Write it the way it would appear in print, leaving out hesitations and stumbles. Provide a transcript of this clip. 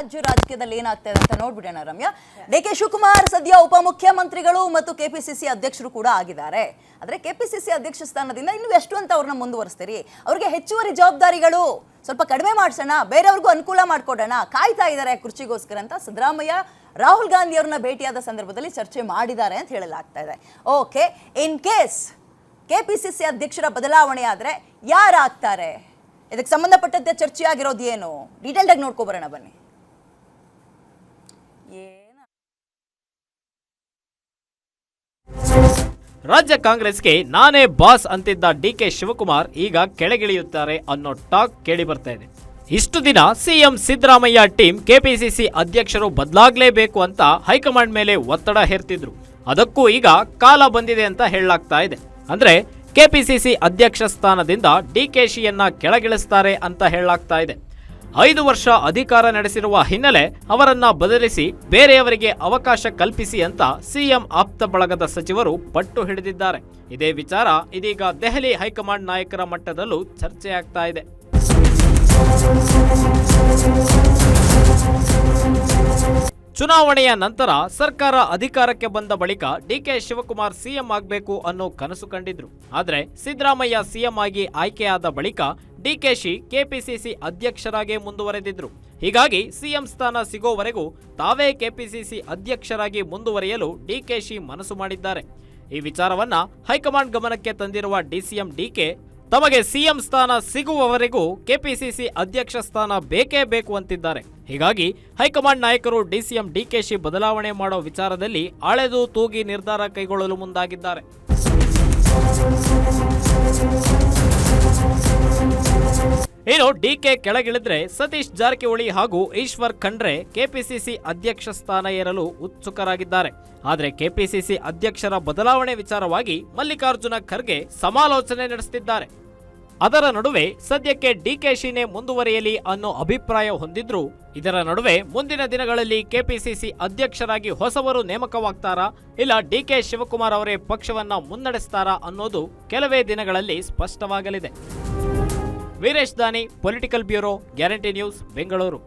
ರಾಜ್ಯ ರಾಜಕೀಯದಲ್ಲಿ ಏನಾಗ್ತಾ ಇದೆ ಅಂತ ನೋಡ್ಬಿಡೋಣ ರಮ್ಯಾ. ಡಿ.ಕೆ. ಶಿವಕುಮಾರ್ ಸದ್ಯ ಉಪಮುಖ್ಯಮಂತ್ರಿಗಳು ಮತ್ತು ಕೆಪಿಸಿಸಿ ಅಧ್ಯಕ್ಷರು ಕೂಡ ಆಗಿದ್ದಾರೆ. ಆದ್ರೆ ಕೆಪಿಸಿಸಿ ಅಧ್ಯಕ್ಷ ಸ್ಥಾನದಿಂದ ಇನ್ನು ಎಷ್ಟು ಅಂತ ಅವ್ರನ್ನ ಮುಂದುವರಿಸ್ತೀರಿ? ಅವ್ರಿಗೆ ಹೆಚ್ಚುವರಿ ಜವಾಬ್ದಾರಿಗಳು ಸ್ವಲ್ಪ ಕಡಿಮೆ ಮಾಡಿಸೋಣ, ಬೇರೆಯವ್ರಿಗೂ ಅನುಕೂಲ ಮಾಡ್ಕೊಡೋಣ, ಕಾಯ್ತಾ ಇದ್ದಾರೆ ಕುರ್ಚಿಗೋಸ್ಕರ ಅಂತ ಸಿದ್ದರಾಮಯ್ಯ ರಾಹುಲ್ ಗಾಂಧಿ ಅವ್ರನ್ನ ಭೇಟಿಯಾದ ಸಂದರ್ಭದಲ್ಲಿ ಚರ್ಚೆ ಮಾಡಿದ್ದಾರೆ ಅಂತ ಹೇಳಲಾಗ್ತಾ ಇದೆ. ಓಕೆ, ಇನ್ ಕೇಸ್ ಕೆಪಿಸಿಸಿ ಅಧ್ಯಕ್ಷರ ಬದಲಾವಣೆ ಆದ್ರೆ ಯಾರಾಗ್ತಾರೆ? ಇದಕ್ಕೆ ಸಂಬಂಧಪಟ್ಟಂತೆ ಚರ್ಚೆ ಆಗಿರೋದು ಏನು? ಡೀಟೇಲ್ ಆಗಿ ನೋಡ್ಕೊ ಬರೋಣ ಬನ್ನಿ. ರಾಜ್ಯ ಕಾಂಗ್ರೆಸ್ಗೆ ನಾನೇ ಬಾಸ್ ಅಂತಿದ್ದ ಡಿ.ಕೆ. ಶಿವಕುಮಾರ್ ಈಗ ಕೆಳಗಿಳಿಯುತ್ತಾರೆ ಅನ್ನೋ ಟಾಕ್ ಕೇಳಿ ಬರ್ತಾ ಇದೆ. ಇಷ್ಟು ದಿನ ಸಿಎಂ ಸಿದ್ದರಾಮಯ್ಯ ಟೀಮ್ ಕೆಪಿಸಿಸಿ ಅಧ್ಯಕ್ಷರು ಬದಲಾಗಲೇಬೇಕು ಅಂತ ಹೈಕಮಾಂಡ್ ಮೇಲೆ ಒತ್ತಡ ಹೇರ್ತಿದ್ರು. ಅದಕ್ಕೂ ಈಗ ಕಾಲ ಬಂದಿದೆ ಅಂತ ಹೇಳಲಾಗ್ತಾ ಇದೆ. ಅಂದ್ರೆ ಕೆಪಿಸಿಸಿ ಅಧ್ಯಕ್ಷ ಸ್ಥಾನದಿಂದ ಡಿಕೆಶಿಯನ್ನ ಕೆಳಗಿಳಿಸ್ತಾರೆ ಅಂತ ಹೇಳಲಾಗ್ತಾ ಇದೆ. 5 ವರ್ಷ ಅಧಿಕಾರ ನಡೆಸಿರುವ ಹಿನ್ನೆಲೆ ಅವರನ್ನ ಬದಲಿಸಿ ಬೇರೆಯವರಿಗೆ ಅವಕಾಶ ಕಲ್ಪಿಸಿ ಅಂತ ಸಿಎಂ ಆಪ್ತ ಬಳಗದ ಸಚಿವರು ಪಟ್ಟು ಹಿಡಿದಿದ್ದಾರೆ. ಇದೇ ವಿಚಾರ ಇದೀಗ ದೆಹಲಿ ಹೈಕಮಾಂಡ್ ನಾಯಕರ ಮಟ್ಟದಲ್ಲೂ ಚರ್ಚೆಯಾಗ್ತಾ ಇದೆ. ಚುನಾವಣೆಯ ನಂತರ ಸರ್ಕಾರ ಅಧಿಕಾರಕ್ಕೆ ಬಂದ ಬಳಿಕ ಡಿ.ಕೆ. ಶಿವಕುಮಾರ್ ಸಿಎಂ ಆಗಬೇಕು ಅನ್ನೋ ಕನಸು ಕಂಡಿದ್ರು. ಆದ್ರೆ ಸಿದ್ದರಾಮಯ್ಯ ಸಿಎಂ ಆಗಿ ಆಯ್ಕೆಯಾದ ಬಳಿಕ ಡಿಕೆಶಿ ಕೆಪಿಸಿಸಿ ಅಧ್ಯಕ್ಷರಾಗಿ ಮುಂದುವರೆದಿದ್ರು. ಹೀಗಾಗಿ ಸಿಎಂ ಸ್ಥಾನ ಸಿಗೋವರೆಗೂ ತಾವೇ ಕೆಪಿಸಿಸಿ ಅಧ್ಯಕ್ಷರಾಗಿ ಮುಂದುವರಿಯಲು ಡಿಕೆಶಿ ಮನಸ್ಸು ಮಾಡಿದ್ದಾರೆ. ಈ ವಿಚಾರವನ್ನ ಹೈಕಮಾಂಡ್ ಗಮನಕ್ಕೆ ತಂದಿರುವ ಡಿಸಿಎಂ ಡಿಕೆ ತಮಗೆ ಸಿಎಂ ಸ್ಥಾನ ಸಿಗುವವರೆಗೂ ಕೆಪಿಸಿಸಿ ಅಧ್ಯಕ್ಷ ಸ್ಥಾನ ಬೇಕೇ ಬೇಕು ಅಂತಿದ್ದಾರೆ. ಹೀಗಾಗಿ ಹೈಕಮಾಂಡ್ ನಾಯಕರು ಡಿಸಿಎಂ ಡಿಕೆಶಿ ಬದಲಾವಣೆ ಮಾಡೋ ವಿಚಾರದಲ್ಲಿ ಅಳೆದು ತೂಗಿ ನಿರ್ಧಾರ ಕೈಗೊಳ್ಳಲು ಮುಂದಾಗಿದ್ದಾರೆ. ಇನ್ನು ಡಿಕೆ ಕೆಳಗಿಳಿದ್ರೆ ಸತೀಶ್ ಜಾರಕಿಹೊಳಿ ಹಾಗೂ ಈಶ್ವರ್ ಖಂಡ್ರೆ ಕೆಪಿಸಿಸಿ ಅಧ್ಯಕ್ಷ ಸ್ಥಾನ ಏರಲು ಉತ್ಸುಕರಾಗಿದ್ದಾರೆ. ಆದರೆ ಕೆಪಿಸಿಸಿ ಅಧ್ಯಕ್ಷರ ಬದಲಾವಣೆ ವಿಚಾರವಾಗಿ ಮಲ್ಲಿಕಾರ್ಜುನ ಖರ್ಗೆ ಸಮಾಲೋಚನೆ ನಡೆಸುತ್ತಿದ್ದಾರೆ. ಅದರ ನಡುವೆ ಸದ್ಯಕ್ಕೆ ಡಿಕೆಶಿನೇ ಮುಂದುವರಿಯಲಿ ಅನ್ನೋ ಅಭಿಪ್ರಾಯ ಹೊಂದಿದ್ರು. ಇದರ ನಡುವೆ ಮುಂದಿನ ದಿನಗಳಲ್ಲಿ ಕೆಪಿಸಿಸಿ ಅಧ್ಯಕ್ಷರಾಗಿ ಹೊಸವರು ನೇಮಕವಾಗ್ತಾರಾ, ಇಲ್ಲ ಡಿ.ಕೆ. ಶಿವಕುಮಾರ್ ಅವರೇ ಪಕ್ಷವನ್ನ ಮುನ್ನಡೆಸ್ತಾರಾ ಅನ್ನೋದು ಕೆಲವೇ ದಿನಗಳಲ್ಲಿ ಸ್ಪಷ್ಟವಾಗಲಿದೆ. ವೀರೇಶ್ ದಾನಿ, political bureau, guarantee news, Bengaluru.